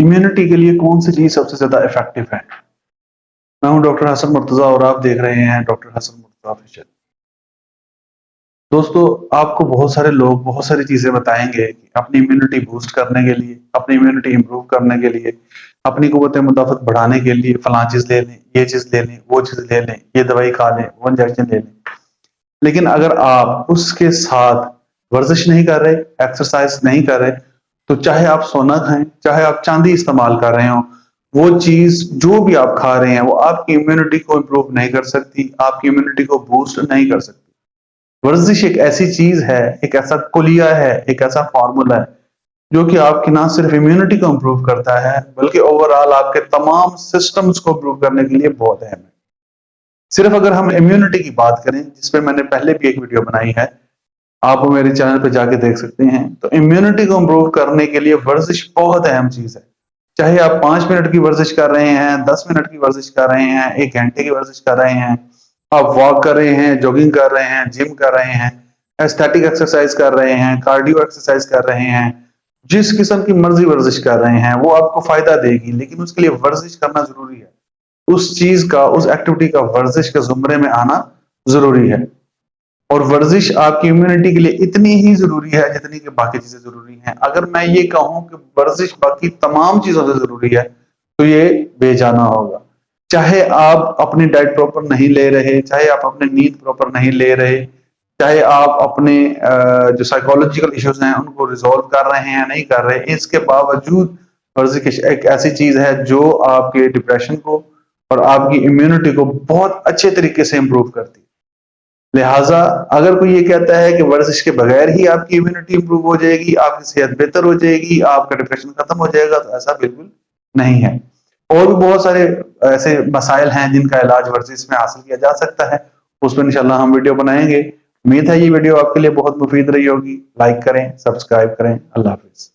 Immunity के लिए कौन सी चीज सबसे ज्यादा इफेक्टिव है? मैं हूं डॉक्टर हसन मुर्तजा और आप देख रहे हैं डॉक्टर हसन मुर्तजा ऑफिशियल। दोस्तों, आपको बहुत सारे लोग बहुत सारी चीजें बताएंगे कि अपनी इम्यूनिटी बूस्ट करने के लिए, अपनी इम्यूनिटी इंप्रूव करने के लिए, अपनी कुव्वत मुदाफत बढ़ाने के लिए फलां चीज ले लें, ये चीज ले लें, वो चीज ले लें, ये दवाई खा लें, वो इंजेक्शन ले लें। लेकिन अगर आप उसके साथ वर्जिश नहीं कर रहे, एक्सरसाइज नहीं कर रहे, तो चाहे आप सोना खाएं, चाहे आप चांदी इस्तेमाल कर रहे हो, वो चीज जो भी आप खा रहे हैं वो आपकी इम्यूनिटी को इम्प्रूव नहीं कर सकती, आपकी इम्यूनिटी को बूस्ट नहीं कर सकती। वर्जिश एक ऐसी चीज है, एक ऐसा कुलिया है, एक ऐसा फॉर्मूला है जो कि आपकी ना सिर्फ इम्यूनिटी को इम्प्रूव करता है बल्कि ओवरऑल आपके तमाम सिस्टम्स को इम्प्रूव करने के लिए बहुत अहम है। सिर्फ अगर हम इम्यूनिटी की बात करें, जिसपे मैंने पहले भी एक वीडियो बनाई है, आप वो मेरे चैनल पे जाके देख सकते हैं, तो इम्यूनिटी को इम्प्रूव करने के लिए वर्जिश बहुत अहम चीज है। चाहे आप 5 मिनट की वर्जिश कर रहे हैं, 10 मिनट की वर्जिश कर रहे हैं, 1 घंटे की वर्जिश कर रहे हैं, आप वॉक कर रहे हैं, जॉगिंग कर रहे हैं, जिम कर रहे हैं, एस्थेटिक एक्सरसाइज कर रहे हैं, कार्डियो एक्सरसाइज कर रहे हैं, जिस किस्म की मर्जी वर्जिश कर रहे हैं वो आपको फायदा देगी, लेकिन उसके लिए वर्जिश करना जरूरी है। उस चीज का, उस एक्टिविटी का वर्जिश के जुमरे में आना जरूरी है। और वर्जिश आपकी इम्यूनिटी के लिए इतनी ही जरूरी है जितनी कि बाकी चीजें जरूरी हैं। अगर मैं ये कहूं कि वर्जिश बाकी तमाम चीजों से जरूरी है तो ये बेजाना होगा। चाहे आप अपनी डाइट प्रॉपर नहीं ले रहे, चाहे आप अपनी नींद प्रॉपर नहीं ले रहे, चाहे आप अपने जो साइकोलॉजिकल इश्यूज हैं उनको रिजॉल्व कर रहे हैं नहीं कर रहे, इसके बावजूद वर्जिश एक ऐसी चीज है जो आपके डिप्रेशन को और आपकी इम्यूनिटी को बहुत अच्छे तरीके से इंप्रूव करती है। लिहाजा अगर कोई ये कहता है कि वर्जिश के बगैर ही आपकी इम्यूनिटी इंप्रूव हो जाएगी, आपकी सेहत बेहतर हो जाएगी, आपका डिप्रेशन खत्म हो जाएगा, तो ऐसा बिल्कुल नहीं है। और भी बहुत सारे ऐसे मसाइल हैं जिनका इलाज वर्जिश में हासिल किया जा सकता है, उस पर इंशाल्लाह हम वीडियो बनाएंगे। उम्मीद है ये वीडियो आपके लिए बहुत मुफीद रही होगी। लाइक करें, सब्सक्राइब करें। अल्लाह हाफिज।